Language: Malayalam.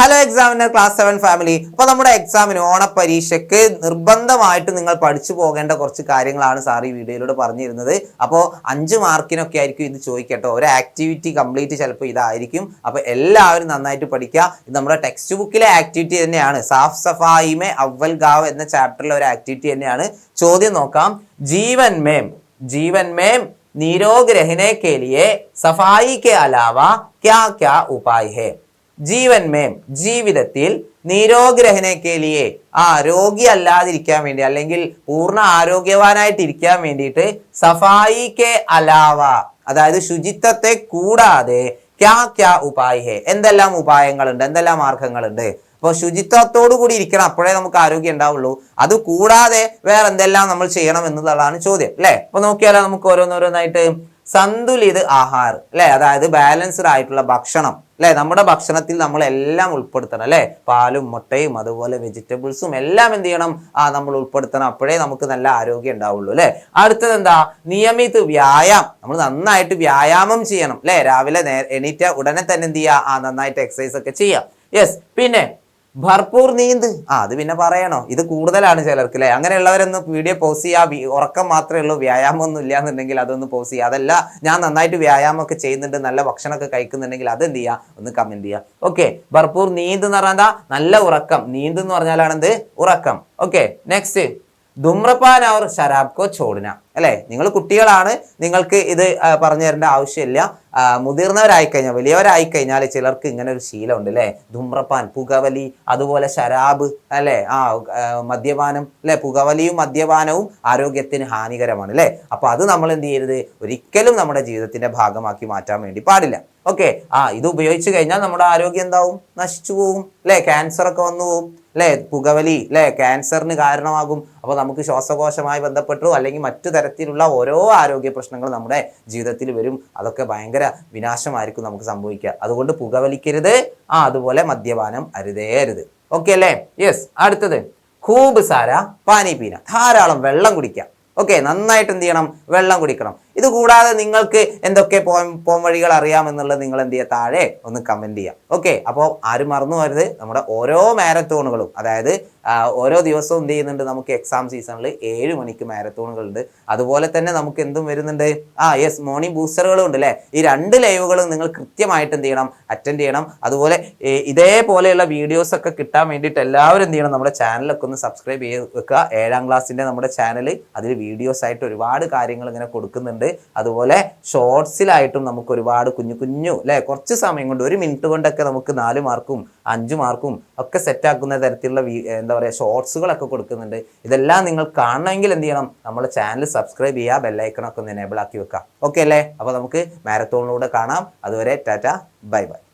Hello examiner class 7 family. അപ്പോൾ നമ്മുടെ എക്സാമിന് ഓണപരീക്ഷയ്ക്ക് നിർബന്ധമായിട്ട് നിങ്ങൾ പഠിച്ചു പോകേണ്ട കുറച്ച് കാര്യങ്ങളാണ് സാർ ഈ വീഡിയോയിലൂടെ പറഞ്ഞിരുന്നത്. അപ്പോൾ 5 മാർക്കിനൊക്കെ ആയിരിക്കും ഇത് ചോദിക്കട്ടോ. ഒരു ആക്ടിവിറ്റി കംപ്ലീറ്റ് ചിലപ്പോൾ ഇതായിരിക്കും. അപ്പോൾ എല്ലാവരും നന്നായിട്ട് പഠിക്കുക. ഇത് നമ്മുടെ ടെക്സ്റ്റ് ബുക്കിലെ ആക്ടിവിറ്റി തന്നെയാണ്. സാഫ് സഫായി മേ അവൽ ഗാവ് എന്ന ചാപ്റ്ററിലെ ഒരു ആക്ടിവിറ്റി തന്നെയാണ്. ചോദ്യം നോക്കാം. जीवन में निरोग रहने के लिए सफाई के अलावा क्या क्या उपाय है? ജീവൻ മേം ജീവിതത്തിൽ നിരോഗ് രഹനെ ലിയെ രോഗി അല്ലാതിരിക്കാൻ വേണ്ടി അല്ലെങ്കിൽ പൂർണ്ണ ആരോഗ്യവാനായിട്ട് ഇരിക്കാൻ വേണ്ടിയിട്ട് സഫായി കെ അലാവ അതായത് ശുചിത്വത്തെ കൂടാതെ ക്യാ ക്യാ ഉപായ ഹെ എന്തെല്ലാം ഉപായങ്ങളുണ്ട്, എന്തെല്ലാം മാർഗങ്ങളുണ്ട്. അപ്പോൾ ശുചിത്വത്തോടു കൂടി ഇരിക്കണം, അപ്പോഴേ നമുക്ക് ആരോഗ്യം ഉണ്ടാവുള്ളൂ. അത് കൂടാതെ വേറെ എന്തെല്ലാം നമ്മൾ ചെയ്യണം എന്നുള്ളതാണ് ചോദ്യം അല്ലെ. അപ്പൊ നോക്കിയാലോ നമുക്ക് ഓരോന്നോരോന്നായിട്ട്. സന്തുലിത ആഹാർ അല്ലെ, അതായത് ബാലൻസ്ഡ് ആയിട്ടുള്ള ഭക്ഷണം അല്ലെ. നമ്മുടെ ഭക്ഷണത്തിൽ നമ്മൾ എല്ലാം ഉൾപ്പെടുത്തണം അല്ലെ. പാലും മുട്ടയും അതുപോലെ വെജിറ്റബിൾസും എല്ലാം എന്ത് ചെയ്യണം, നമ്മൾ ഉൾപ്പെടുത്തണം. അപ്പോഴേ നമുക്ക് നല്ല ആരോഗ്യം ഉണ്ടാവുള്ളൂ അല്ലെ. അടുത്തത് എന്താ, നിയമിത വ്യായാമം. നമ്മൾ നന്നായിട്ട് വ്യായാമം ചെയ്യണം അല്ലെ. രാവിലെ എണീറ്റ ഉടനെ തന്നെ എന്ത് ചെയ്യുക, നന്നായിട്ട് എക്സസൈസ് ഒക്കെ ചെയ്യാം. യെസ്. പിന്നെ ഭർപൂർ നീന്ത്. അത് പിന്നെ പറയണോ, ഇത് കൂടുതലാണ് ചിലർക്ക് അല്ലെ. അങ്ങനെയുള്ളവരൊന്ന് വീഡിയോ പോസ് ചെയ്യുക. ഉറക്കം മാത്രമേ ഉള്ളൂ, വ്യായാമം ഒന്നും ഇല്ല എന്നുണ്ടെങ്കിൽ അതൊന്ന് പോസ് ചെയ്യുക. അതല്ല ഞാൻ നന്നായിട്ട് വ്യായാമം ഒക്കെ ചെയ്യുന്നുണ്ട്, നല്ല ഭക്ഷണമൊക്കെ കഴിക്കുന്നുണ്ടെങ്കിൽ അത് എന്ത് ചെയ്യുക, ഒന്ന് കമന്റ് ചെയ്യുക. ഓക്കെ. ഭർപൂർ നീന്ത് എന്ന് പറഞ്ഞാൽ എന്താ, നല്ല ഉറക്കം. നീന്ത് എന്ന് പറഞ്ഞാലാണ് എന്ത്, ഉറക്കം. ഓക്കെ. നെക്സ്റ്റ്, ധൂമ്രപാൻ और शराब को छोड़ना അല്ലെ. നിങ്ങൾ കുട്ടികളാണ്, നിങ്ങൾക്ക് ഇത് പറഞ്ഞു തരേണ്ട ആവശ്യമില്ല. മുതിർന്നവരായി കഴിഞ്ഞാൽ, വലിയവരായി കഴിഞ്ഞാൽ ചിലർക്ക് ഇങ്ങനെ ഒരു ശീലമുണ്ട് അല്ലെ. ധൂമ്രപാൻ, പുകവലി, അതുപോലെ ശരാബ് അല്ലെ, മദ്യപാനം അല്ലെ. പുകവലിയും മദ്യപാനവും ആരോഗ്യത്തിന് ഹാനികരമാണ് അല്ലെ. അപ്പൊ അത് നമ്മൾ എന്ത് ചെയ്യരുത്, ഒരിക്കലും നമ്മുടെ ജീവിതത്തിന്റെ ഭാഗമാക്കി മാറ്റാൻ വേണ്ടി പാടില്ല. ഓക്കെ. ഇത് ഉപയോഗിച്ചു കഴിഞ്ഞാൽ നമ്മുടെ ആരോഗ്യം എന്താവും, നശിച്ചു പോവും അല്ലെ. ക്യാൻസർ ഒക്കെ വന്നു പോവും അല്ലെ. പുകവലി അല്ലെ ക്യാൻസറിന് കാരണമാകും. അപ്പോൾ നമുക്ക് ശ്വാസകോശമായി ബന്ധപ്പെട്ടു അല്ലെങ്കിൽ മറ്റു തരത്തിലുള്ള ഓരോ ആരോഗ്യ പ്രശ്നങ്ങളും നമ്മുടെ ജീവിതത്തിൽ വരും. അതൊക്കെ ഭയങ്കര വിനാശമായിരിക്കും നമുക്ക് സംഭവിക്കുക. അതുകൊണ്ട് പുകവലിക്കരുത്, അതുപോലെ മദ്യപാനം അരുത്. ഓക്കെ അല്ലേ. യെസ്. അടുത്തത്, ഖൂബ് സാര പാനി പീന. ധാരാളം വെള്ളം കുടിക്കാം. ഓക്കെ. നന്നായിട്ട് എന്ത് ചെയ്യണം, വെള്ളം കുടിക്കണം. ഇത് കൂടാതെ നിങ്ങൾക്ക് എന്തൊക്കെ പോം വഴികൾ അറിയാമെന്നുള്ളത് നിങ്ങൾ എന്ത് ചെയ്യുക, താഴെ ഒന്ന് കമന്റ് ചെയ്യാം. ഓക്കെ. അപ്പോൾ ആരും മറന്നു പോകരുത്, നമ്മുടെ ഓരോ മാരത്തോണുകളും, അതായത് ഓരോ ദിവസവും എന്ത് ചെയ്യുന്നുണ്ട്, നമുക്ക് എക്സാം സീസണിൽ 7 മണിക്ക് മാരത്തോണുകളുണ്ട്. അതുപോലെ തന്നെ നമുക്ക് എന്തും വരുന്നുണ്ട്, യെസ്, മോർണിംഗ് ബൂസ്റ്ററുകളും ഉണ്ട് അല്ലേ. ഈ 2 ലൈവുകളും നിങ്ങൾ കൃത്യമായിട്ട് എന്ത് ചെയ്യണം, അറ്റൻഡ് ചെയ്യണം. അതുപോലെ ഇതേപോലെയുള്ള വീഡിയോസ് ഒക്കെ കിട്ടാൻ വേണ്ടിയിട്ട് എല്ലാവരും എന്ത് ചെയ്യണം, നമ്മുടെ ചാനലൊക്കെ ഒന്ന് സബ്സ്ക്രൈബ് ചെയ്ത് വെക്കുക. 7ാം ക്ലാസ്സിന്റെ നമ്മുടെ ചാനൽ, അതിൽ വീഡിയോസ് ആയിട്ട് ഒരുപാട് കാര്യങ്ങൾ ഇങ്ങനെ കൊടുക്കുന്നുണ്ട്. അതുപോലെ ഷോർട്സിലായിട്ടും നമുക്ക് ഒരുപാട് കുഞ്ഞു അല്ലെ, കുറച്ച് സമയം കൊണ്ട് 1 മിനിറ്റ് കൊണ്ടൊക്കെ നമുക്ക് 4 മാർക്കും 5 മാർക്കും ഒക്കെ സെറ്റാക്കുന്ന തരത്തിലുള്ള എന്താ പറയുക ഷോർട്സുകളൊക്കെ കൊടുക്കുന്നുണ്ട്. ഇതെല്ലാം നിങ്ങൾ കാണണമെങ്കിൽ എന്ത് ചെയ്യണം, നമ്മുടെ ചാനൽ സബ്സ്ക്രൈബ് ചെയ്യുക, ബെല്ലൈക്കണൊക്കെ ഒന്ന് എനേബിൾ ആക്കി വെക്കുക. ഓക്കെ അല്ലേ. അപ്പോൾ നമുക്ക് മാരത്തോണിലൂടെ കാണാം. അതുവരെ ടാറ്റ, ബൈ ബൈ.